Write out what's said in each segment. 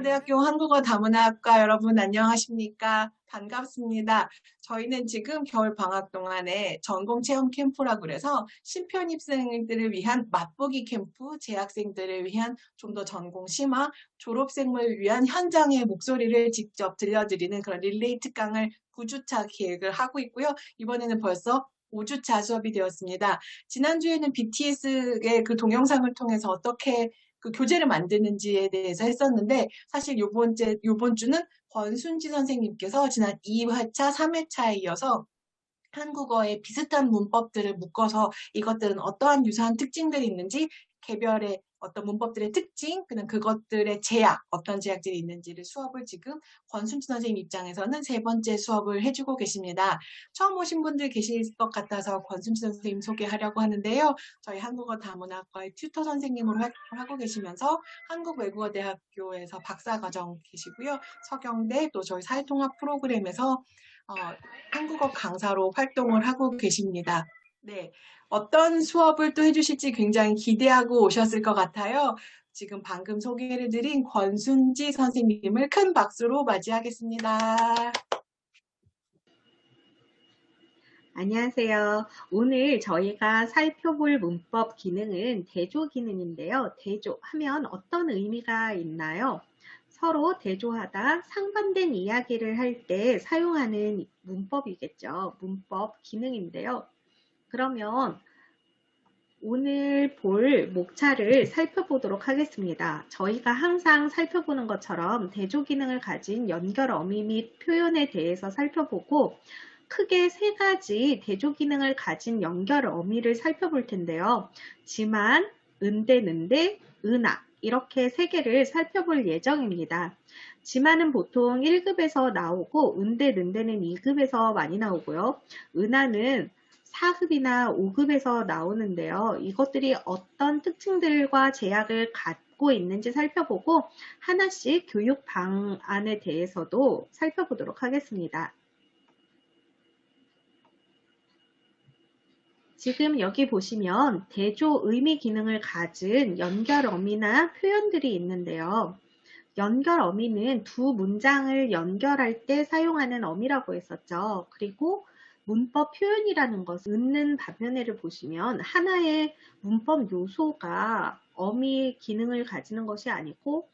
외국어대학교 한국어 다문화학과 여러분 안녕하십니까? 반갑습니다. 저희는 지금 겨울 방학 동안에 전공 체험 캠프라고 그래서 신편입생들을 위한 맛보기 캠프, 재학생들을 위한 좀 더 전공 심화, 졸업생을 위한 현장의 목소리를 직접 들려드리는 그런 릴레이트 강을 9주차 계획을 하고 있고요. 이번에는 벌써 5주차 수업이 되었습니다. 지난주에는 BTS의 그 동영상을 통해서 어떻게 그 교재를 만드는지에 대해서 했었는데 사실 요번 주는 권순지 선생님께서 지난 2회차, 3회차에 이어서 한국어의 비슷한 문법들을 묶어서 이것들은 어떠한 유사한 특징들이 있는지 개별의 어떤 문법들의 특징, 그냥 그것들의 제약, 어떤 제약들이 있는지를 수업을 지금 권순지 선생님 입장에서는 세 번째 수업을 해주고 계십니다. 처음 오신 분들 계실 것 같아서 권순지 선생님 소개하려고 하는데요. 저희 한국어 다문학과의 튜터 선생님으로 활동을 하고 계시면서 한국외국어대학교에서 박사과정 계시고요. 서경대 또 저희 사회통합 프로그램에서 한국어 강사로 활동을 하고 계십니다. 네, 어떤 수업을 또 해주실지 굉장히 기대하고 오셨을 것 같아요. 지금 방금 소개를 드린 권순지 선생님을 큰 박수로 맞이하겠습니다. 안녕하세요. 오늘 저희가 살펴볼 문법 기능은 대조 기능인데요. 대조하면 어떤 의미가 있나요? 서로 대조하다 상반된 이야기를 할 때 사용하는 문법이겠죠. 문법 기능인데요. 그러면 오늘 볼 목차를 살펴보도록 하겠습니다. 저희가 항상 살펴보는 것처럼 대조 기능을 가진 연결 어미 및 표현에 대해서 살펴보고 크게 세 가지 대조 기능을 가진 연결 어미를 살펴볼 텐데요. 지만, 은대, 는대, 은하 이렇게 세 개를 살펴볼 예정입니다. 지만은 보통 1급에서 나오고 은대, 는대는 2급에서 많이 나오고요. 은하는 4급이나 5급에서 나오는데요. 이것들이 어떤 특징들과 제약을 갖고 있는지 살펴보고 하나씩 교육 방안에 대해서도 살펴보도록 하겠습니다. 지금 여기 보시면 대조 의미 기능을 가진 연결 어미나 표현들이 있는데요. 연결 어미는 두 문장을 연결할 때 사용하는 어미라고 했었죠. 그리고 문법 표현이라는 것은 은는 반면에를 보시면 하나의 문법 요소가 어미 기능을 가지는 것이 아니고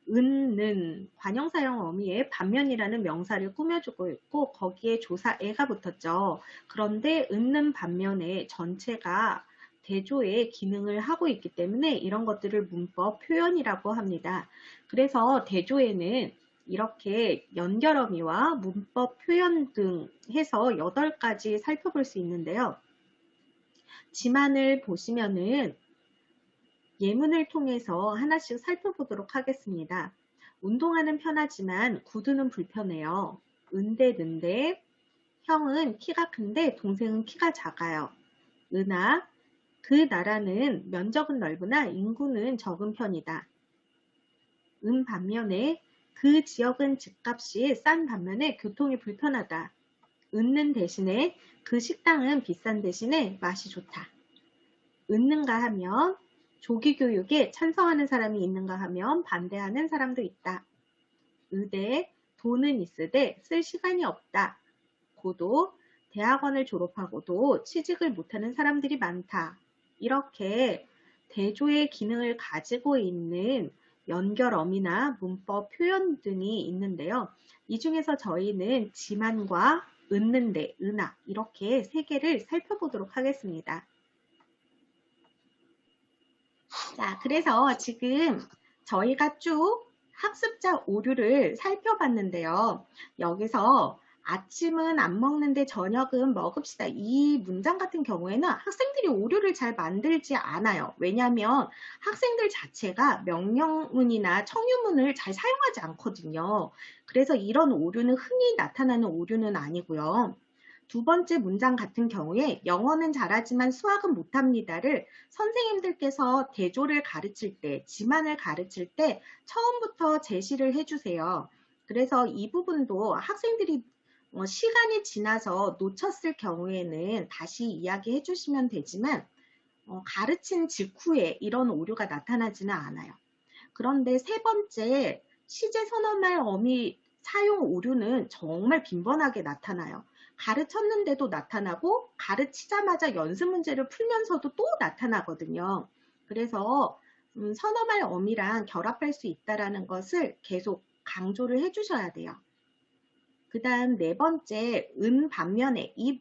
은는 관형사형 어미에 반면이라는 명사를 꾸며주고 있고 거기에 조사애가 붙었죠. 그런데 은는 반면에 전체가 대조의 기능을 하고 있기 때문에 이런 것들을 문법 표현이라고 합니다. 그래서 대조에는 이렇게 연결어미와 문법 표현 등 해서 8가지 살펴볼 수 있는데요. 지만을 보시면은 예문을 통해서 하나씩 살펴보도록 하겠습니다. 운동화는 편하지만 구두는 불편해요. 은대, 는대, 형은 키가 큰데 동생은 키가 작아요. 은하, 그 나라는 면적은 넓으나 인구는 적은 편이다. 반면에 그 지역은 집값이 싼 반면에 교통이 불편하다. 은는 대신에 그 식당은 비싼 대신에 맛이 좋다. 은는가 하면 조기 교육에 찬성하는 사람이 있는가 하면 반대하는 사람도 있다. 의대 돈은 있으되 쓸 시간이 없다. 고도 대학원을 졸업하고도 취직을 못하는 사람들이 많다. 이렇게 대조의 기능을 가지고 있는 연결어미나 문법 표현 등이 있는데요. 이 중에서 저희는 지만과 은는데, 은하 이렇게 세 개를 살펴보도록 하겠습니다. 자, 그래서 지금 저희가 쭉 학습자 오류를 살펴봤는데요. 여기서 아침은 안 먹는데 저녁은 먹읍시다. 이 문장 같은 경우에는 학생들이 오류를 잘 만들지 않아요. 왜냐하면 학생들 자체가 명령문이나 청유문을 잘 사용하지 않거든요. 그래서 이런 오류는 흔히 나타나는 오류는 아니고요. 두 번째 문장 같은 경우에 영어는 잘하지만 수학은 못합니다를 선생님들께서 대조를 가르칠 때, 지만을 가르칠 때 처음부터 제시를 해주세요. 그래서 이 부분도 학생들이 시간이 지나서 놓쳤을 경우에는 다시 이야기해 주시면 되지만 가르친 직후에 이런 오류가 나타나지는 않아요. 그런데 세 번째 시제 선어말 어미 사용 오류는 정말 빈번하게 나타나요. 가르쳤는데도 나타나고 가르치자마자 연습 문제를 풀면서도 또 나타나거든요. 그래서 선어말 어미랑 결합할 수 있다는 것을 계속 강조를 해주셔야 돼요. 그 다음 네 번째, 은 반면에, 이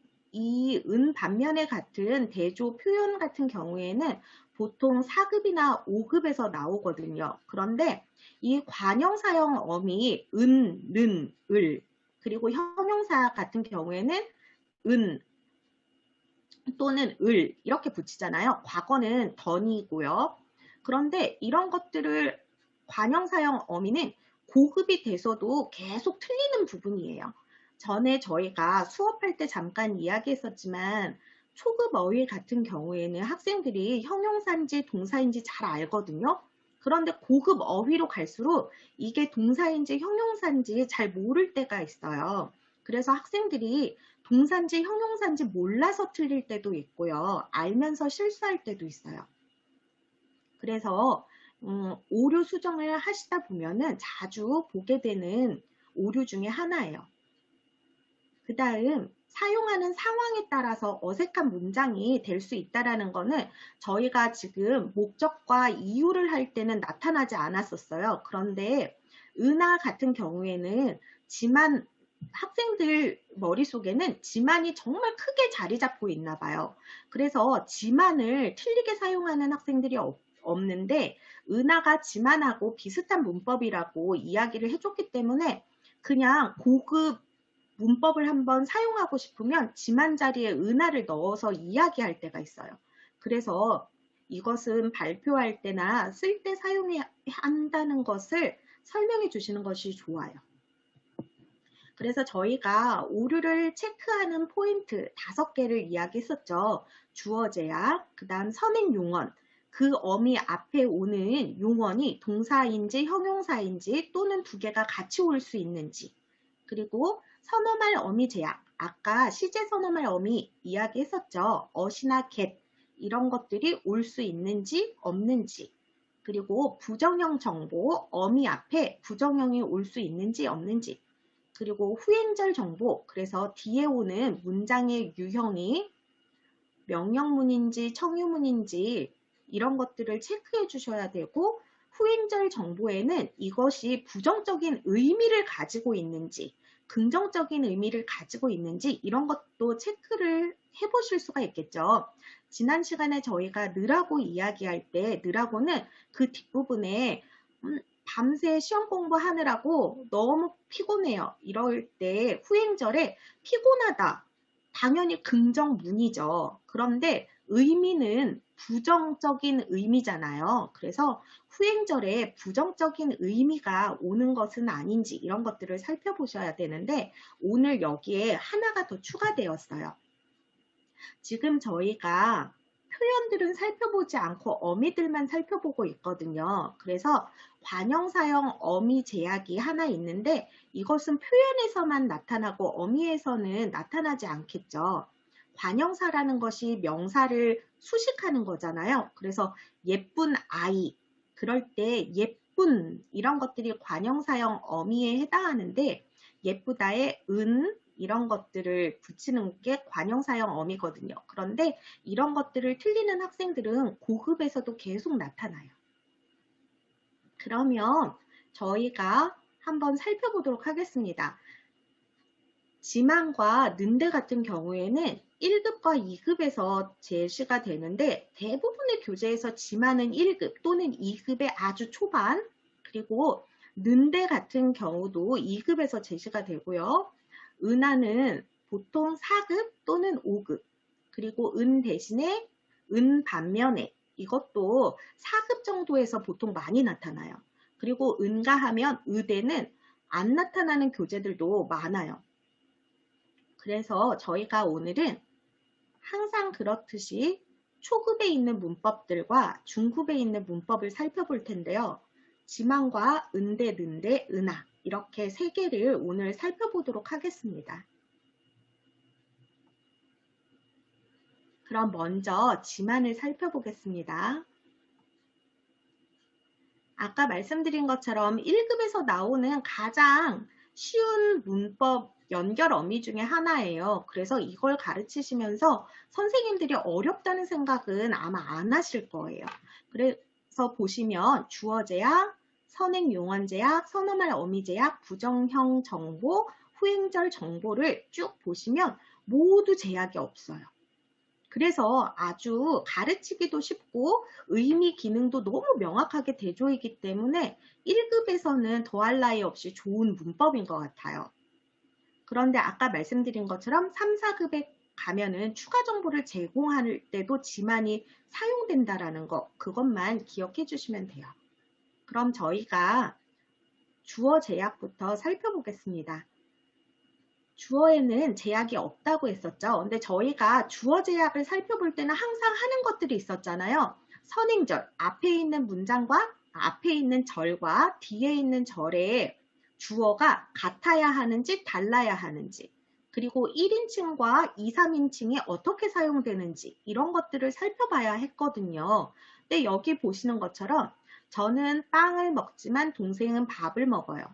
은 반면에 같은 대조 표현 같은 경우에는 보통 4급이나 5급에서 나오거든요. 그런데 이 관형사형 어미 은, 는, 을, 그리고 형용사 같은 경우에는 은 또는 을 이렇게 붙이잖아요. 과거는 던이고요. 그런데 이런 것들을 관형사형 어미는 고급이 돼서도 계속 틀리는 부분이에요. 전에 저희가 수업할 때 잠깐 이야기했었지만 초급 어휘 같은 경우에는 학생들이 형용사인지 동사인지 잘 알거든요. 그런데 고급 어휘로 갈수록 이게 동사인지 형용사인지 잘 모를 때가 있어요. 그래서 학생들이 동사인지 형용사인지 몰라서 틀릴 때도 있고요. 알면서 실수할 때도 있어요. 그래서 오류 수정을 하시다 보면은 자주 보게 되는 오류 중에 하나예요. 그 다음 사용하는 상황에 따라서 어색한 문장이 될 수 있다는 거는 저희가 지금 목적과 이유를 할 때는 나타나지 않았었어요. 그런데 은하 같은 경우에는 지만 학생들 머릿속에는 지만이 정말 크게 자리 잡고 있나 봐요. 그래서 지만을 틀리게 사용하는 학생들이 없는데 은하가 지만하고 비슷한 문법이라고 이야기를 해줬기 때문에 그냥 고급 문법을 한번 사용하고 싶으면 지만 자리에 은하를 넣어서 이야기할 때가 있어요. 그래서 이것은 발표할 때나 쓸 때 사용해야 한다는 것을 설명해 주시는 것이 좋아요. 그래서 저희가 오류를 체크하는 포인트 5개를 이야기했었죠. 주어 제약, 그 다음 선행 용언, 그 어미 앞에 오는 용언이 동사인지 형용사인지 또는 두 개가 같이 올 수 있는지, 그리고 선어말 어미 제약, 아까 시제 선어말 어미 이야기했었죠. 어시나 get 이런 것들이 올 수 있는지 없는지, 그리고 부정형 정보, 어미 앞에 부정형이 올 수 있는지 없는지, 그리고 후행절 정보, 그래서 뒤에 오는 문장의 유형이 명령문인지 청유문인지 이런 것들을 체크해 주셔야 되고, 후행절 정보에는 이것이 부정적인 의미를 가지고 있는지 긍정적인 의미를 가지고 있는지 이런 것도 체크를 해보실 수가 있겠죠. 지난 시간에 저희가 느라고 이야기할 때 느라고는 그 뒷부분에 밤새 시험 공부하느라고 너무 피곤해요. 이럴 때 후행절에 피곤하다. 당연히 긍정문이죠. 그런데 의미는 부정적인 의미잖아요. 그래서 후행절에 부정적인 의미가 오는 것은 아닌지 이런 것들을 살펴보셔야 되는데 오늘 여기에 하나가 더 추가되었어요. 지금 저희가 표현들은 살펴보지 않고 어미들만 살펴보고 있거든요. 그래서 관형사형 어미 제약이 하나 있는데 이것은 표현에서만 나타나고 어미에서는 나타나지 않겠죠. 관형사라는 것이 명사를 수식하는 거잖아요. 그래서 예쁜 아이, 그럴 때 예쁜 이런 것들이 관형사형 어미에 해당하는데 예쁘다의 은 이런 것들을 붙이는 게 관형사형 어미거든요. 그런데 이런 것들을 틀리는 학생들은 고급에서도 계속 나타나요. 그러면 저희가 한번 살펴보도록 하겠습니다. 지만과 는대 같은 경우에는 1급과 2급에서 제시가 되는데 대부분의 교재에서 지만은 1급 또는 2급의 아주 초반, 그리고 는대 같은 경우도 2급에서 제시가 되고요. 은하는 보통 4급 또는 5급, 그리고 은 대신에 은 반면에 이것도 4급 정도에서 보통 많이 나타나요. 그리고 은가 하면 의대는 안 나타나는 교재들도 많아요. 그래서 저희가 오늘은 항상 그렇듯이 초급에 있는 문법들과 중급에 있는 문법을 살펴볼 텐데요. 지만과 은대, 는대, 은하 이렇게 3개를 오늘 살펴보도록 하겠습니다. 그럼 먼저 지만을 살펴보겠습니다. 아까 말씀드린 것처럼 1급에서 나오는 가장 쉬운 문법 연결 어미 중에 하나예요. 그래서 이걸 가르치시면서 선생님들이 어렵다는 생각은 아마 안 하실 거예요. 그래서 보시면 주어 제약, 선행 용언 제약, 선어말 어미 제약, 부정형 정보, 후행절 정보를 쭉 보시면 모두 제약이 없어요. 그래서 아주 가르치기도 쉽고 의미 기능도 너무 명확하게 대조이기 때문에 1급에서는 더할 나위 없이 좋은 문법인 것 같아요. 그런데 아까 말씀드린 것처럼 3, 4급에 가면은 추가 정보를 제공할 때도 지만이 사용된다라는 거, 그것만 기억해 주시면 돼요. 그럼 저희가 주어 제약부터 살펴보겠습니다. 주어에는 제약이 없다고 했었죠. 근데 저희가 주어 제약을 살펴볼 때는 항상 하는 것들이 있었잖아요. 선행절, 앞에 있는 문장과 앞에 있는 절과 뒤에 있는 절에 주어가 같아야 하는지 달라야 하는지, 그리고 1인칭과 2, 3인칭이 어떻게 사용되는지 이런 것들을 살펴봐야 했거든요. 근데 여기 보시는 것처럼 저는 빵을 먹지만 동생은 밥을 먹어요.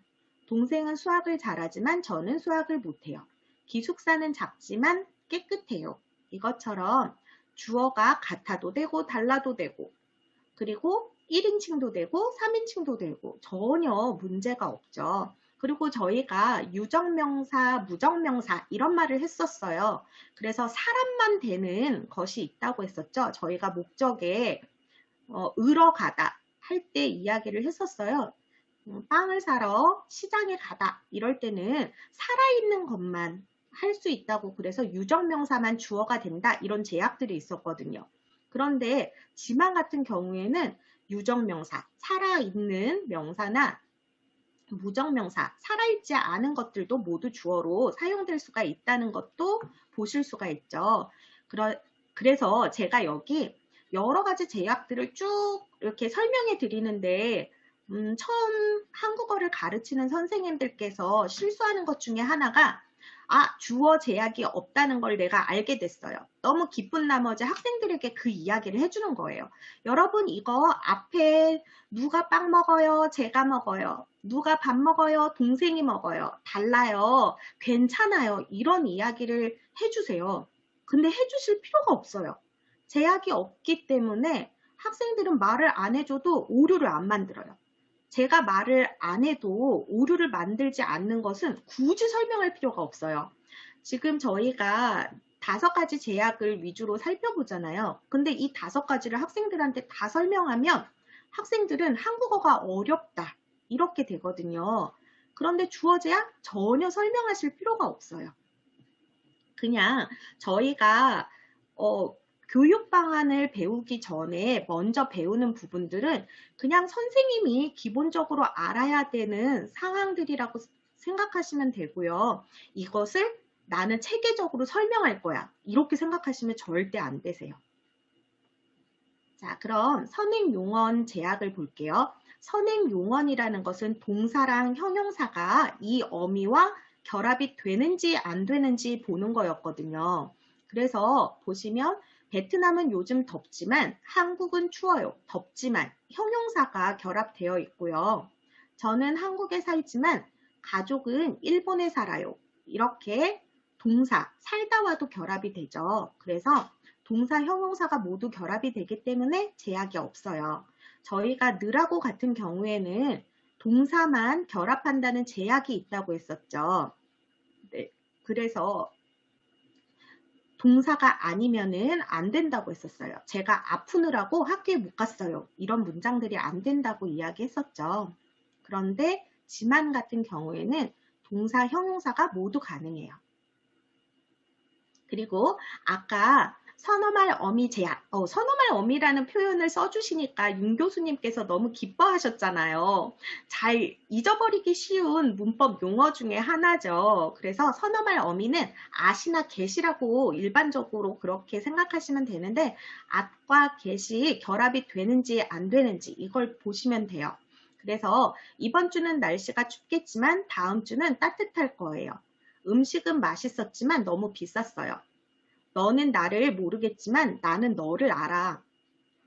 동생은 수학을 잘하지만 저는 수학을 못해요. 기숙사는 작지만 깨끗해요. 이것처럼 주어가 같아도 되고 달라도 되고, 그리고 1인칭도 되고 3인칭도 되고 전혀 문제가 없죠. 그리고 저희가 유정명사, 무정명사 이런 말을 했었어요. 그래서 사람만 되는 것이 있다고 했었죠. 저희가 목적에 으러 가다 할 때 이야기를 했었어요. 빵을 사러 시장에 가다 이럴 때는 살아있는 것만 할 수 있다고, 그래서 유정명사만 주어가 된다 이런 제약들이 있었거든요. 그런데 지만 같은 경우에는 유정명사, 살아있는 명사나 무정명사, 살아있지 않은 것들도 모두 주어로 사용될 수가 있다는 것도 보실 수가 있죠. 그래서 제가 여기 여러 가지 제약들을 쭉 이렇게 설명해 드리는데 처음 한국어를 가르치는 선생님들께서 실수하는 것 중에 하나가 주어 제약이 없다는 걸 내가 알게 됐어요. 너무 기쁜 나머지 학생들에게 그 이야기를 해주는 거예요. 여러분 이거 앞에 누가 빵 먹어요? 제가 먹어요. 누가 밥 먹어요? 동생이 먹어요. 달라요. 괜찮아요. 이런 이야기를 해주세요. 근데 해주실 필요가 없어요. 제약이 없기 때문에 학생들은 말을 안 해줘도 오류를 안 만들어요. 제가 말을 안 해도 오류를 만들지 않는 것은 굳이 설명할 필요가 없어요. 지금 저희가 5가지 제약을 위주로 살펴보잖아요. 근데 이 5가지를 학생들한테 다 설명하면 학생들은 한국어가 어렵다 이렇게 되거든요. 그런데 주어 제약 전혀 설명하실 필요가 없어요. 그냥 저희가 교육 방안을 배우기 전에 먼저 배우는 부분들은 그냥 선생님이 기본적으로 알아야 되는 상황들이라고 생각하시면 되고요. 이것을 나는 체계적으로 설명할 거야. 이렇게 생각하시면 절대 안 되세요. 자, 그럼 선행용언 제약을 볼게요. 선행용언이라는 것은 동사랑 형용사가 이 어미와 결합이 되는지 안 되는지 보는 거였거든요. 그래서 보시면 베트남은 요즘 덥지만 한국은 추워요. 덥지만 형용사가 결합되어 있고요. 저는 한국에 살지만 가족은 일본에 살아요. 이렇게 동사, 살다와도 결합이 되죠. 그래서 동사, 형용사가 모두 결합이 되기 때문에 제약이 없어요. 저희가 느라고 같은 경우에는 동사만 결합한다는 제약이 있다고 했었죠. 네, 그래서 동사가 아니면은 안 된다고 했었어요. 제가 아프느라고 학교에 못 갔어요. 이런 문장들이 안 된다고 이야기했었죠. 그런데 지만 같은 경우에는 동사, 형용사가 모두 가능해요. 그리고 아까 선어말 어미 제약, 선어말 어미라는 표현을 써주시니까 윤 교수님께서 너무 기뻐하셨잖아요. 잘 잊어버리기 쉬운 문법 용어 중에 하나죠. 그래서 선어말 어미는 at이나 get이라고 일반적으로 그렇게 생각하시면 되는데 at과 get이 결합이 되는지 안 되는지 이걸 보시면 돼요. 그래서 이번 주는 날씨가 춥겠지만 다음 주는 따뜻할 거예요. 음식은 맛있었지만 너무 비쌌어요. 너는 나를 모르겠지만 나는 너를 알아.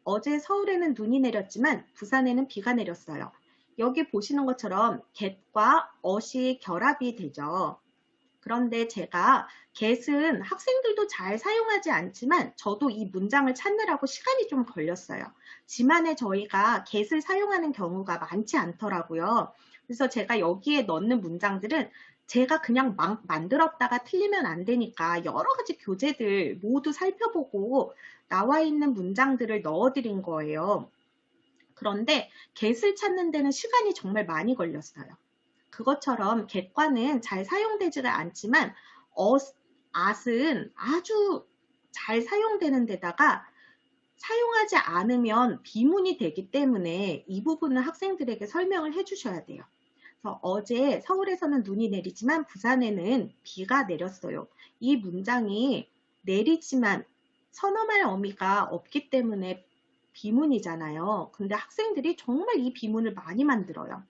어제 서울에는 눈이 내렸지만 부산에는 비가 내렸어요. 여기 보시는 것처럼 get과 ot이 결합이 되죠. 그런데 제가 get은 학생들도 잘 사용하지 않지만 저도 이 문장을 찾느라고 시간이 좀 걸렸어요. 지만에 저희가 get을 사용하는 경우가 많지 않더라고요. 그래서 제가 여기에 넣는 문장들은 제가 그냥 막 만들었다가 틀리면 안 되니까 여러 가지 교재들 모두 살펴보고 나와 있는 문장들을 넣어드린 거예요. 그런데 get을 찾는 데는 시간이 정말 많이 걸렸어요. 그것처럼 get과는 잘 사용되지가 않지만 at은 아주 잘 사용되는 데다가 사용하지 않으면 비문이 되기 때문에 이 부분은 학생들에게 설명을 해주셔야 돼요. 그래서 어제 서울에서는 눈이 내리지만 부산에는 비가 내렸어요. 이 문장이 내리지만 선어말 어미가 없기 때문에 비문이잖아요. 근데 학생들이 정말 이 비문을 많이 만들어요.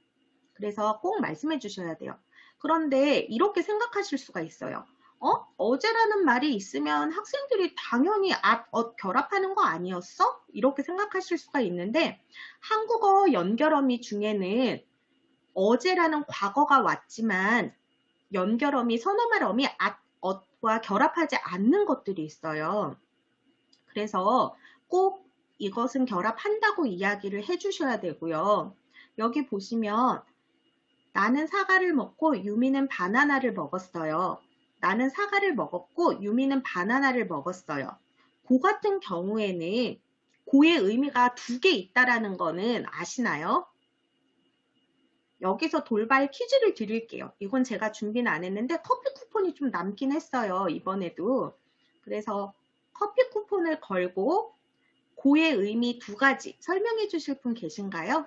그래서 꼭 말씀해 주셔야 돼요. 그런데 이렇게 생각하실 수가 있어요. 어제라는 말이 있으면 학생들이 당연히 결합하는 거 아니었어? 이렇게 생각하실 수가 있는데 한국어 연결어미 중에는 어제라는 과거가 왔지만 연결어미, 선어말 어미 과 결합하지 않는 것들이 있어요. 그래서 꼭 이것은 결합한다고 이야기를 해주셔야 되고요. 여기 보시면 나는 사과를 먹고 유미는 바나나를 먹었어요. 나는 사과를 먹었고 유미는 바나나를 먹었어요. 고 같은 경우에는 고의 의미가 두 개 있다라는 거는 아시나요? 여기서 돌발 퀴즈를 드릴게요. 이건 제가 준비는 안 했는데 커피 쿠폰이 좀 남긴 했어요. 이번에도. 그래서 커피 쿠폰을 걸고 고의 의미 두 가지 설명해 주실 분 계신가요?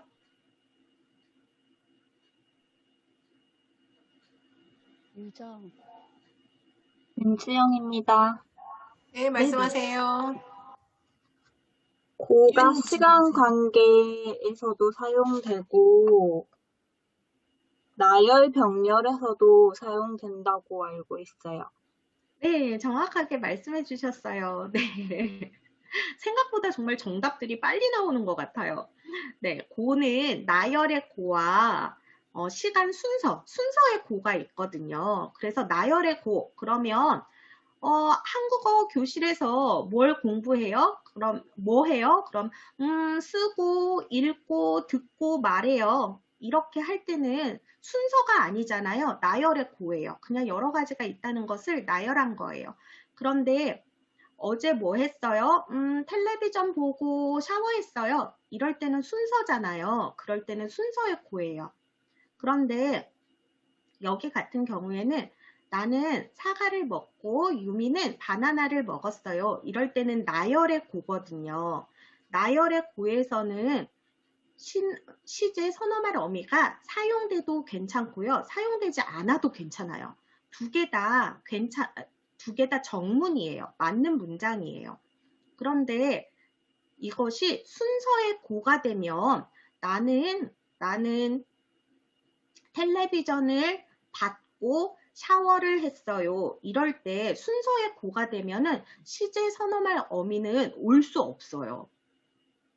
유정. 윤주영입니다. 네, 말씀하세요. 고가 이유는 시간 관계에서도 사용되고 나열 병렬에서도 사용된다고 알고 있어요. 네, 정확하게 말씀해 주셨어요. 네. 생각보다 정말 정답들이 빨리 나오는 것 같아요. 네, 고는 나열의 고와 시간 순서의 고가 있거든요. 그래서 나열의 고, 그러면 한국어 교실에서 뭘 공부해요? 그럼 뭐 해요? 그럼 쓰고 읽고 듣고 말해요. 이렇게 할 때는 순서가 아니잖아요. 나열의 고예요. 그냥 여러 가지가 있다는 것을 나열한 거예요. 그런데 어제 뭐 했어요? 텔레비전 보고 샤워했어요. 이럴 때는 순서잖아요. 그럴 때는 순서의 고예요. 그런데 여기 같은 경우에는 나는 사과를 먹고 유미는 바나나를 먹었어요. 이럴 때는 나열의 고거든요. 나열의 고에서는 시제 선어말 어미가 사용돼도 괜찮고요. 사용되지 않아도 괜찮아요. 두 개 다 정문이에요. 맞는 문장이에요. 그런데 이것이 순서의 고가 되면 나는 텔레비전을 받고 샤워를 했어요. 이럴 때 순서의 고가 되면은 시제 선어말 어미는 올 수 없어요.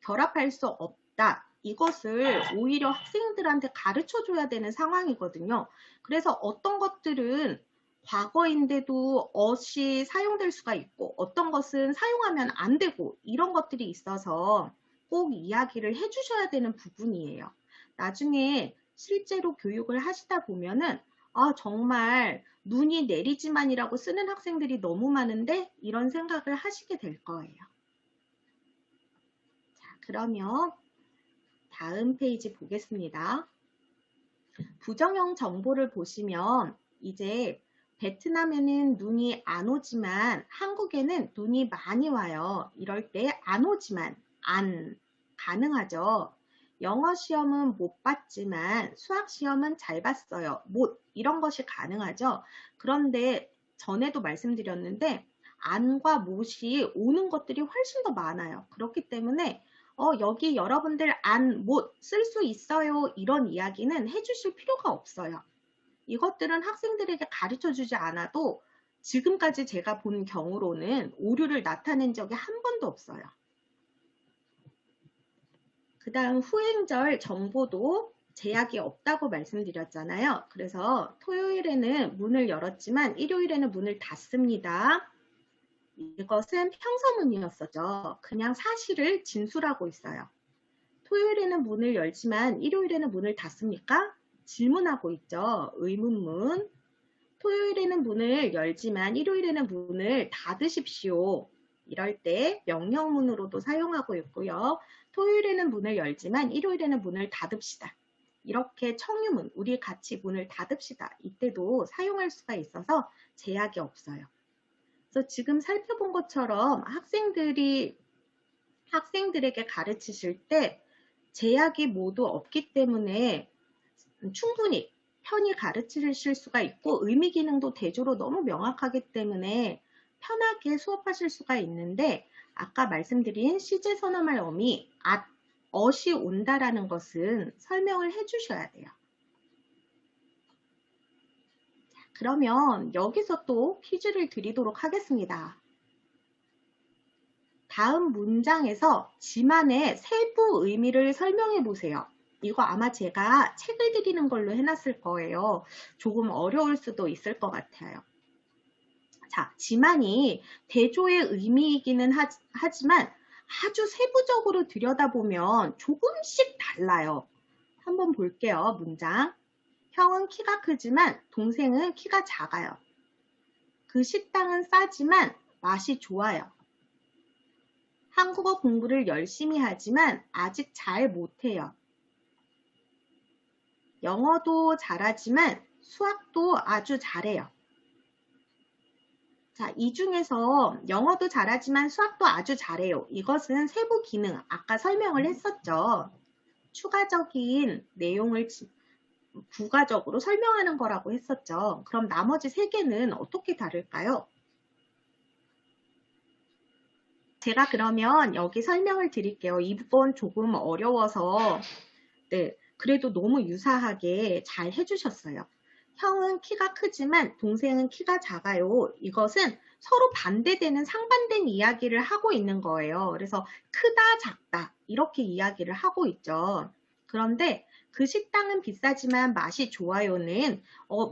결합할 수 없다. 이것을 오히려 학생들한테 가르쳐 줘야 되는 상황이거든요. 그래서 어떤 것들은 과거인데도 ot이 사용될 수가 있고 어떤 것은 사용하면 안 되고 이런 것들이 있어서 꼭 이야기를 해주셔야 되는 부분이에요. 나중에 실제로 교육을 하시다 보면은 정말 눈이 내리지만이라고 쓰는 학생들이 너무 많은데 이런 생각을 하시게 될 거예요. 자, 그러면 다음 페이지 보겠습니다. 부정형 정보를 보시면 이제 베트남에는 눈이 안 오지만 한국에는 눈이 많이 와요. 이럴 때 안 오지만 안 가능하죠. 영어 시험은 못 봤지만 수학 시험은 잘 봤어요. 못 이런 것이 가능하죠. 그런데 전에도 말씀드렸는데 안과 못이 오는 것들이 훨씬 더 많아요. 그렇기 때문에 여기 여러분들 안, 못 쓸 수 있어요. 이런 이야기는 해주실 필요가 없어요. 이것들은 학생들에게 가르쳐 주지 않아도 지금까지 제가 본 경우로는 오류를 나타낸 적이 한 번도 없어요. 그 다음 후행절 정보도 제약이 없다고 말씀드렸잖아요. 그래서 토요일에는 문을 열었지만 일요일에는 문을 닫습니다. 이것은 평서문이었었죠. 그냥 사실을 진술하고 있어요. 토요일에는 문을 열지만 일요일에는 문을 닫습니까? 질문하고 있죠. 의문문. 토요일에는 문을 열지만 일요일에는 문을 닫으십시오. 이럴 때 명령문으로도 사용하고 있고요. 토요일에는 문을 열지만 일요일에는 문을 닫읍시다. 이렇게 청유문, 우리 같이 문을 닫읍시다. 이때도 사용할 수가 있어서 제약이 없어요. 그래서 지금 살펴본 것처럼 학생들에게 가르치실 때 제약이 모두 없기 때문에 충분히 편히 가르치실 수가 있고 의미 기능도 대조로 너무 명확하기 때문에 편하게 수업하실 수가 있는데 아까 말씀드린 시제 선언할 어미 엇이 온다라는 것은 설명을 해 주셔야 돼요. 자, 그러면 여기서 또 퀴즈를 드리도록 하겠습니다. 다음 문장에서 지만의 세부 의미를 설명해 보세요. 이거 아마 제가 책을 드리는 걸로 해놨을 거예요. 조금 어려울 수도 있을 것 같아요. 자, 지만이 대조의 의미이기는 하지만 아주 세부적으로 들여다보면 조금씩 달라요. 한번 볼게요. 문장. 형은 키가 크지만 동생은 키가 작아요. 그 식당은 싸지만 맛이 좋아요. 한국어 공부를 열심히 하지만 아직 잘 못해요. 영어도 잘하지만 수학도 아주 잘해요. 자, 이 중에서 영어도 잘하지만 수학도 아주 잘해요. 이것은 세부 기능, 아까 설명을 했었죠. 추가적인 내용을 부가적으로 설명하는 거라고 했었죠. 그럼 나머지 세 개는 어떻게 다를까요? 제가 그러면 여기 설명을 드릴게요. 이 부분 조금 어려워서 네, 그래도 너무 유사하게 잘 해주셨어요. 형은 키가 크지만 동생은 키가 작아요. 이것은 서로 반대되는 상반된 이야기를 하고 있는 거예요. 그래서 크다, 작다 이렇게 이야기를 하고 있죠. 그런데 그 식당은 비싸지만 맛이 좋아요는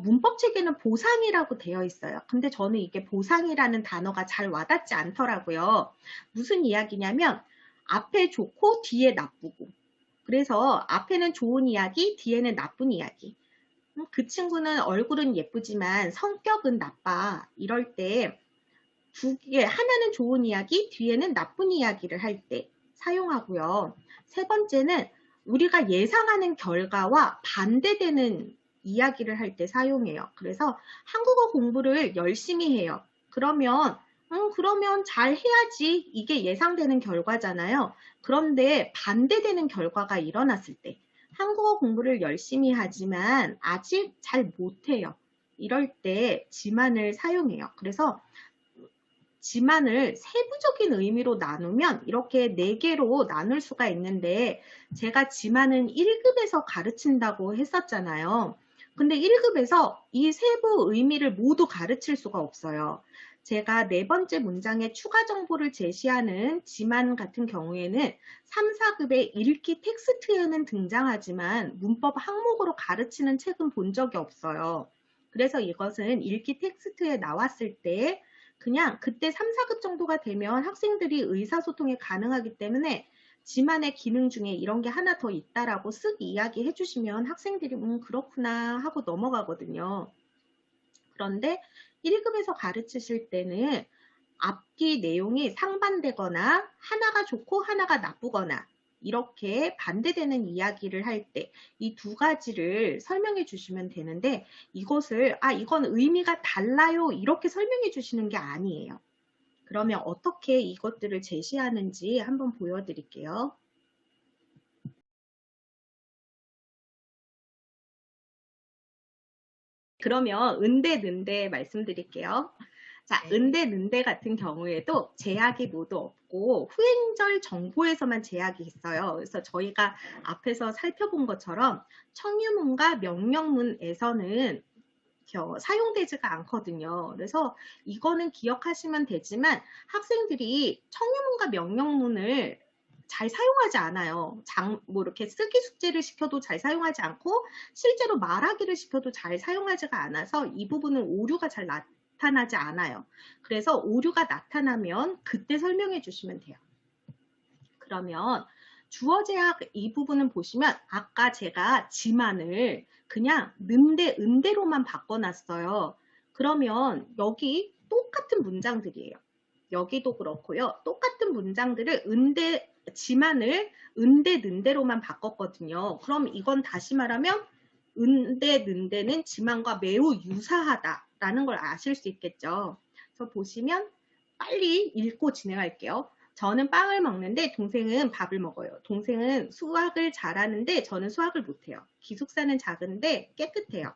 문법 책에는 보상이라고 되어 있어요. 근데 저는 이게 보상이라는 단어가 잘 와닿지 않더라고요. 무슨 이야기냐면 앞에 좋고 뒤에 나쁘고 그래서 앞에는 좋은 이야기, 뒤에는 나쁜 이야기. 그 친구는 얼굴은 예쁘지만 성격은 나빠. 이럴 때 두 개, 하나는 좋은 이야기, 뒤에는 나쁜 이야기를 할 때 사용하고요. 세 번째는 우리가 예상하는 결과와 반대되는 이야기를 할 때 사용해요. 그래서 한국어 공부를 열심히 해요. 그러면 잘 해야지. 이게 예상되는 결과잖아요. 그런데 반대되는 결과가 일어났을 때 한국어 공부를 열심히 하지만 아직 잘 못해요. 이럴 때 지만을 사용해요. 그래서 지만을 세부적인 의미로 나누면 이렇게 4개로 나눌 수가 있는데 제가 지만은 1급에서 가르친다고 했었잖아요. 근데 1급에서 이 세부 의미를 모두 가르칠 수가 없어요. 제가 4번째 문장에 추가 정보를 제시하는 지만 같은 경우에는 3, 4급의 읽기 텍스트에는 등장하지만 문법 항목으로 가르치는 책은 본 적이 없어요. 그래서 이것은 읽기 텍스트에 나왔을 때 그냥 그때 3, 4급 정도가 되면 학생들이 의사소통이 가능하기 때문에 지만의 기능 중에 이런 게 하나 더 있다라고 쓱 이야기해 주시면 학생들이 그렇구나 하고 넘어가거든요. 그런데 1급에서 가르치실 때는 앞뒤 내용이 상반되거나 하나가 좋고 하나가 나쁘거나 이렇게 반대되는 이야기를 할 때 이 두 가지를 설명해 주시면 되는데 이것을 이건 의미가 달라요 이렇게 설명해 주시는 게 아니에요. 그러면 어떻게 이것들을 제시하는지 한번 보여드릴게요. 그러면 은대, 는대 말씀드릴게요. 자, 은대, 는대 같은 경우에도 제약이 모두 없고 후행절 정보에서만 제약이 있어요. 그래서 저희가 앞에서 살펴본 것처럼 청유문과 명령문에서는 사용되지가 않거든요. 그래서 이거는 기억하시면 되지만 학생들이 청유문과 명령문을 잘 사용하지 않아요. 뭐 이렇게 쓰기 숙제를 시켜도 잘 사용하지 않고 실제로 말하기를 시켜도 잘 사용하지가 않아서 이 부분은 오류가 잘 나타나지 않아요. 그래서 오류가 나타나면 그때 설명해 주시면 돼요. 그러면 주어 제약 이 부분은 보시면 아까 제가 지만을 그냥 는데 은대로만 바꿔놨어요. 그러면 여기 똑같은 문장들이에요. 여기도 그렇고요. 똑같은 문장들을 지만을 은대 는대로만 바꿨거든요. 그럼 이건 다시 말하면 은대 는대는 지만과 매우 유사하다라는 걸 아실 수 있겠죠. 그래서 보시면 빨리 읽고 진행할게요. 저는 빵을 먹는데 동생은 밥을 먹어요. 동생은 수학을 잘하는데 저는 수학을 못해요. 기숙사는 작은데 깨끗해요.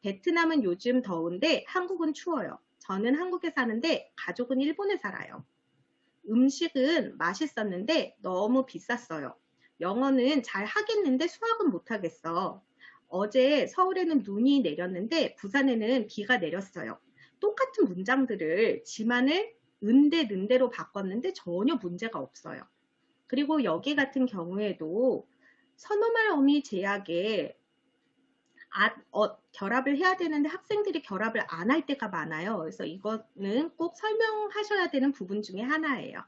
베트남은 요즘 더운데 한국은 추워요. 저는 한국에 사는데 가족은 일본에 살아요. 음식은 맛있었는데 너무 비쌌어요. 영어는 잘 하겠는데 수학은 못하겠어. 어제 서울에는 눈이 내렸는데 부산에는 비가 내렸어요. 똑같은 문장들을 지만을 은대, 는대로 바꿨는데 전혀 문제가 없어요. 그리고 여기 같은 경우에도 선어말 어미 제약에 결합을 해야 되는데 학생들이 결합을 안 할 때가 많아요. 그래서 이거는 꼭 설명하셔야 되는 부분 중에 하나예요.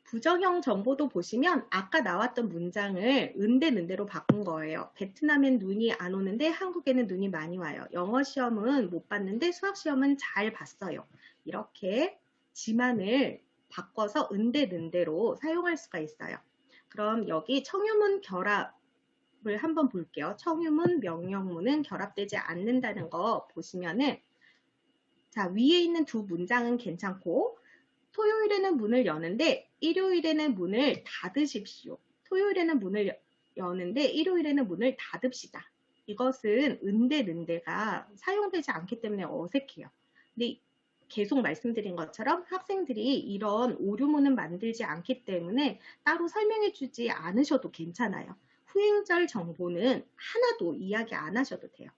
부정형 정보도 보시면 아까 나왔던 문장을 은대 는대로 바꾼 거예요. 베트남엔 눈이 안 오는데 한국에는 눈이 많이 와요. 영어 시험은 못 봤는데 수학 시험은 잘 봤어요. 이렇게 지만을 바꿔서 은대 는대로 사용할 수가 있어요. 그럼 여기 청유문 결합을 한번 볼게요. 청유문, 명령문은 결합되지 않는다는 거 보시면은 자, 위에 있는 두 문장은 괜찮고 토요일에는 문을 여는데 일요일에는 문을 닫으십시오. 토요일에는 문을 여는데 일요일에는 문을 닫읍시다. 이것은 은대, 는대가 사용되지 않기 때문에 어색해요. 근데 계속 말씀드린 것처럼 학생들이 이런 오류문은 만들지 않기 때문에 따로 설명해 주지 않으셔도 괜찮아요. 후행절 정보는 하나도 이야기 안 하셔도 돼요.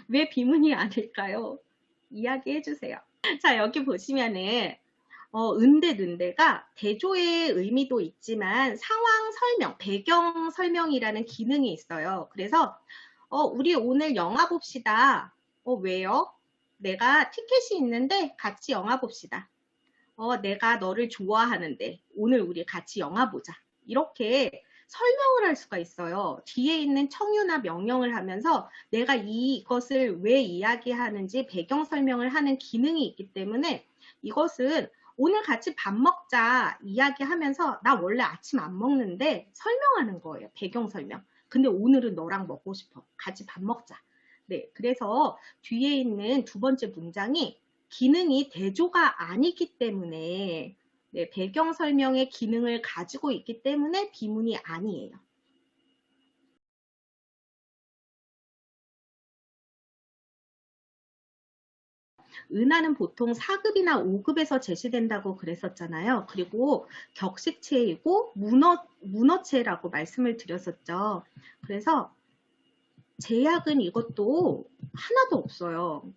왜 비문이 아닐까요? 이야기해 주세요. 자, 여기 보시면은 은대, 는대가 대조의 의미도 있지만 상황 설명, 배경 설명이라는 기능이 있어요. 그래서 우리 오늘 영화 봅시다. 왜요? 내가 티켓이 있는데 같이 영화 봅시다. 내가 너를 좋아하는데 오늘 우리 같이 영화 보자. 이렇게 설명을 할 수가 있어요. 뒤에 있는 청유나 명령을 하면서 내가 이것을 왜 이야기하는지 배경 설명을 하는 기능이 있기 때문에 이것은 오늘 같이 밥 먹자 이야기하면서 나 원래 아침 안 먹는데 설명하는 거예요. 배경 설명. 근데 오늘은 너랑 먹고 싶어. 같이 밥 먹자. 네, 그래서 뒤에 있는 두 번째 문장이 기능이 대조가 아니기 때문에 네, 배경 설명의 기능을 가지고 있기 때문에 비문이 아니에요. 은하는 보통 4급이나 5급에서 제시된다고 그랬었잖아요. 그리고 격식체이고 문어체라고 말씀을 드렸었죠. 그래서 제약은 이것도 하나도 없어요.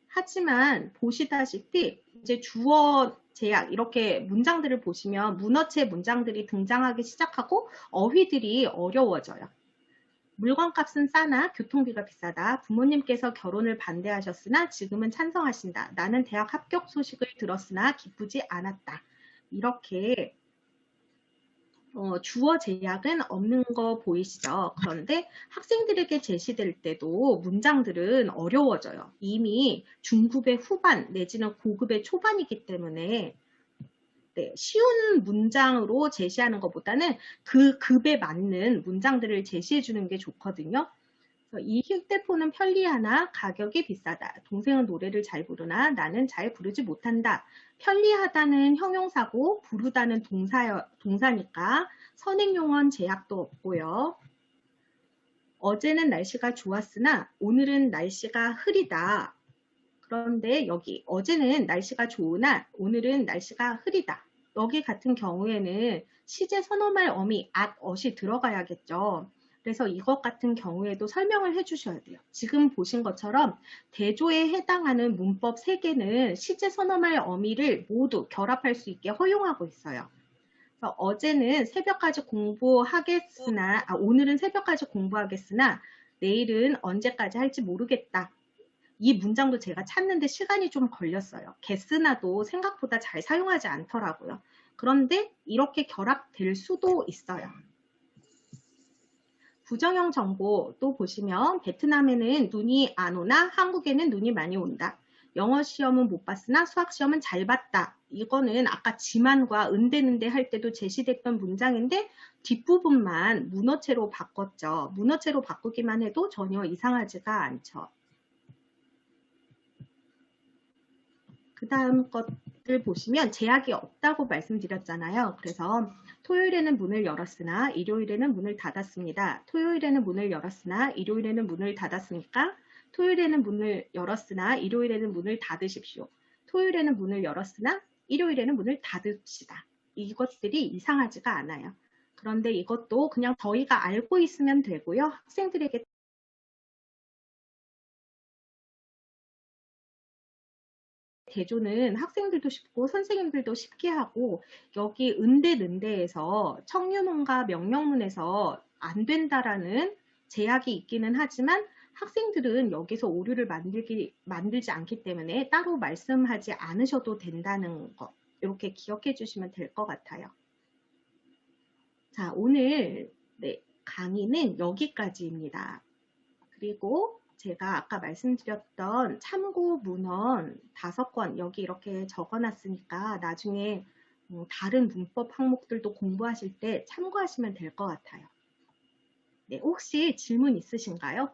하지만 보시다시피 이제 주어 제약 이렇게 문장들을 보시면 문어체 문장들이 등장하기 시작하고 어휘들이 어려워져요. 물건값은 싸나 교통비가 비싸다. 부모님께서 결혼을 반대하셨으나 지금은 찬성하신다. 나는 대학 합격 소식을 들었으나 기쁘지 않았다. 이렇게 주어 제약은 없는 거 보이시죠? 그런데 학생들에게 제시될 때도 문장들은 어려워져요. 이미 중급의 후반 내지는 고급의 초반이기 때문에 네, 쉬운 문장으로 제시하는 것보다는 그 급에 맞는 문장들을 제시해 주는 게 좋거든요. 이 휴대폰은 편리하나 가격이 비싸다. 동생은 노래를 잘 부르나 나는 잘 부르지 못한다. 편리하다는 형용사고 부르다는 동사니까 선행용언 제약도 없고요. 어제는 날씨가 좋았으나 오늘은 날씨가 흐리다. 그런데 여기 어제는 날씨가 좋으나 오늘은 날씨가 흐리다. 여기 같은 경우에는 시제 선어말 어미, 앗, 엇이 들어가야겠죠. 그래서 이것 같은 경우에도 설명을 해주셔야 돼요. 지금 보신 것처럼 대조에 해당하는 문법 3개는 시제 선어말 어미를 모두 결합할 수 있게 허용하고 있어요. 그래서 어제는 새벽까지 공부하겠으나, 오늘은 새벽까지 공부하겠으나 내일은 언제까지 할지 모르겠다. 이 문장도 제가 찾는데 시간이 좀 걸렸어요. 게스나도 생각보다 잘 사용하지 않더라고요. 그런데 이렇게 결합될 수도 있어요. 부정형 정보 또 보시면 베트남에는 눈이 안 오나 한국에는 눈이 많이 온다. 영어 시험은 못 봤으나 수학 시험은 잘 봤다. 이거는 아까 지만과 은대는대 할 때도 제시됐던 문장인데 뒷부분만 문어체로 바꿨죠. 문어체로 바꾸기만 해도 전혀 이상하지가 않죠. 그 다음 것들 보시면 제약이 없다고 말씀드렸잖아요. 그래서 토요일에는 문을 열었으나 일요일에는 문을 닫았습니다. 토요일에는 문을 열었으나 일요일에는 문을 닫았으니까 토요일에는 문을 열었으나 일요일에는 문을 닫으십시오. 토요일에는 문을 열었으나 일요일에는 문을 닫읍시다. 이것들이 이상하지가 않아요. 그런데 이것도 그냥 저희가 알고 있으면 되고요. 학생들에게 대조는 학생들도 쉽고 선생님들도 쉽게 하고 여기 은대 는대에서 청유문과 명령문에서 안 된다라는 제약이 있기는 하지만 학생들은 여기서 오류를 만들지 않기 때문에 따로 말씀하지 않으셔도 된다는 것 이렇게 기억해 주시면 될 것 같아요. 자, 오늘 강의는 여기까지입니다. 그리고 제가 아까 말씀드렸던 참고 문헌 5권 여기 이렇게 적어놨으니까 나중에 다른 문법 항목들도 공부하실 때 참고하시면 될 것 같아요. 네, 혹시 질문 있으신가요?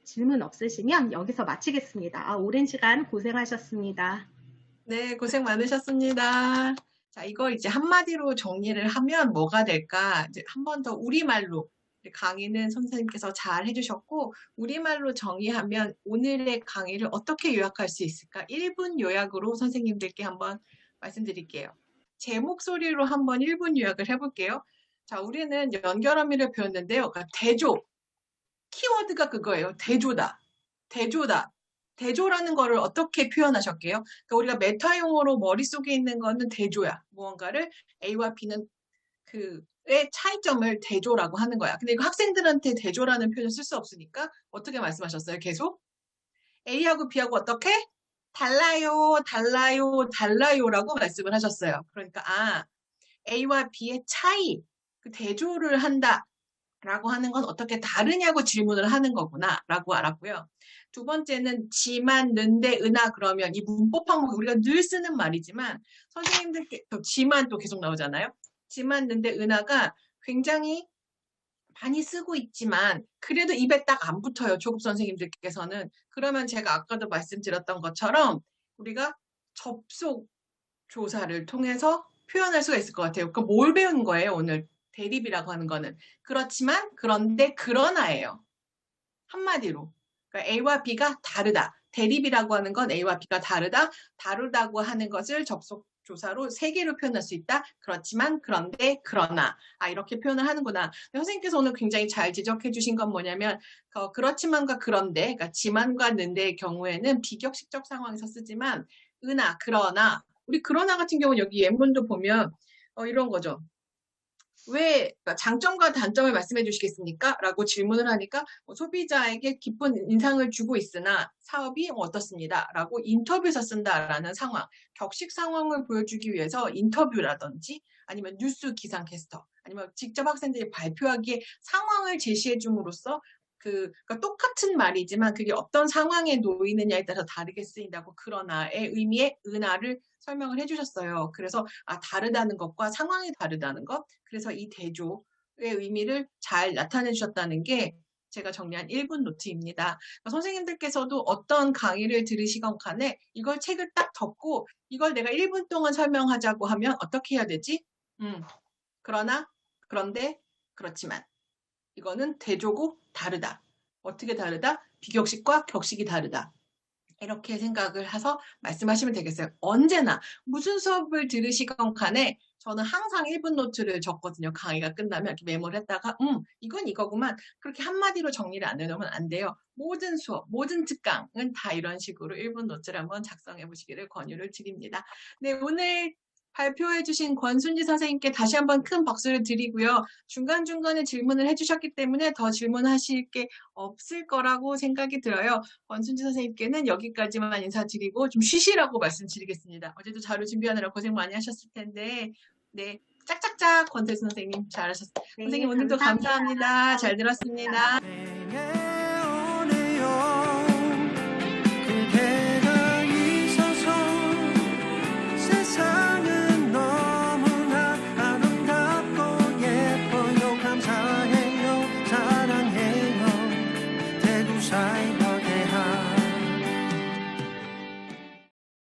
질문 없으시면 여기서 마치겠습니다. 오랜 시간 고생하셨습니다. 네, 고생 많으셨습니다. 자, 이걸 이제 한마디로 정리를 하면 뭐가 될까? 이제 한 번 더 우리말로 강의는 선생님께서 잘 해주셨고 우리말로 정의하면 오늘의 강의를 어떻게 요약할 수 있을까? 1분 요약으로 선생님들께 한번 말씀드릴게요. 제 목소리로 한번 1분 요약을 해볼게요. 자, 우리는 연결어미를 배웠는데요. 그러니까 대조, 키워드가 그거예요. 대조다. 대조다. 대조라는 거를 어떻게 표현하셨게요? 그러니까 우리가 메타용어로 머릿속에 있는 거는 대조야. 무언가를 A와 B는 그의 차이점을 대조라고 하는 거야. 근데 이거 학생들한테 대조라는 표현을 쓸 수 없으니까 어떻게 말씀하셨어요? 계속 A하고 B하고 어떻게? 달라요, 달라요, 달라요라고 말씀을 하셨어요. 그러니까 A와 B의 차이, 그 대조를 한다. 라고 하는 건 어떻게 다르냐고 질문을 하는 거구나 라고 알았고요. 두 번째는 지만, 는데, 은하 그러면 이 문법 항목 우리가 늘 쓰는 말이지만 선생님들께 지만 또 계속 나오잖아요. 지만, 는데, 은하가 굉장히 많이 쓰고 있지만 그래도 입에 딱 안 붙어요. 조급 선생님들께서는. 그러면 제가 아까도 말씀드렸던 것처럼 우리가 접속 조사를 통해서 표현할 수가 있을 것 같아요. 그럼 뭘 배운 거예요, 오늘? 대립이라고 하는 거는. 그렇지만, 그런데, 그러나예요. 한마디로. 그러니까 A와 B가 다르다. 대립이라고 하는 건 A와 B가 다르다. 다르다고 하는 것을 접속 조사로 3개로 표현할 수 있다. 그렇지만, 그런데, 그러나. 이렇게 표현을 하는구나. 선생님께서 오늘 굉장히 잘 지적해 주신 건 뭐냐면, 그렇지만과 그런데, 그러니까 지만과 는데의 경우에는 비격식적 상황에서 쓰지만, 으나, 그러나, 우리 그러나 같은 경우는 여기 예문도 보면 이런 거죠. 왜 장점과 단점을 말씀해 주시겠습니까? 라고 질문을 하니까 소비자에게 기쁜 인상을 주고 있으나 사업이 어떻습니다. 라고 인터뷰에서 쓴다라는 상황, 격식 상황을 보여주기 위해서 인터뷰라든지 아니면 뉴스 기상 캐스터 아니면 직접 학생들이 발표하기에 상황을 제시해 줌으로써 그러니까 똑같은 말이지만 그게 어떤 상황에 놓이느냐에 따라서 다르게 쓰인다고 그러나의 의미의 은하를 설명을 해주셨어요. 그래서 다르다는 것과 상황이 다르다는 것, 그래서 이 대조의 의미를 잘 나타내 주셨다는 게 제가 정리한 1분 노트입니다. 선생님들께서도 어떤 강의를 들으시건 간에 이걸 책을 딱 덮고 이걸 내가 1분 동안 설명하자고 하면 어떻게 해야 되지? 그러나, 그런데, 그렇지만 이거는 대조고 다르다. 어떻게 다르다? 비격식과 격식이 다르다. 이렇게 생각을 해서 말씀하시면 되겠어요. 언제나 무슨 수업을 들으시건 간에 저는 항상 1분 노트를 적거든요. 강의가 끝나면 이렇게 메모를 했다가 이건 이거구만. 그렇게 한마디로 정리를 안 해놓으면 안 돼요. 모든 수업, 모든 특강은 다 이런 식으로 1분 노트를 한번 작성해 보시기를 권유를 드립니다. 네, 오늘 발표해 주신 권순지 선생님께 다시 한번 큰 박수를 드리고요. 중간중간에 질문을 해주셨기 때문에 더 질문하실 게 없을 거라고 생각이 들어요. 권순지 선생님께는 여기까지만 인사드리고 좀 쉬시라고 말씀드리겠습니다. 어제도 자료 준비하느라 고생 많이 하셨을 텐데 네, 짝짝짝 권태수 선생님 잘하셨어요. 네, 선생님 오늘도 감사합니다. 잘 들었습니다. 그대가 있어서 세상은 너무나 아름답고 예뻐요. 감사해요. 사랑해요. 대구 사이다.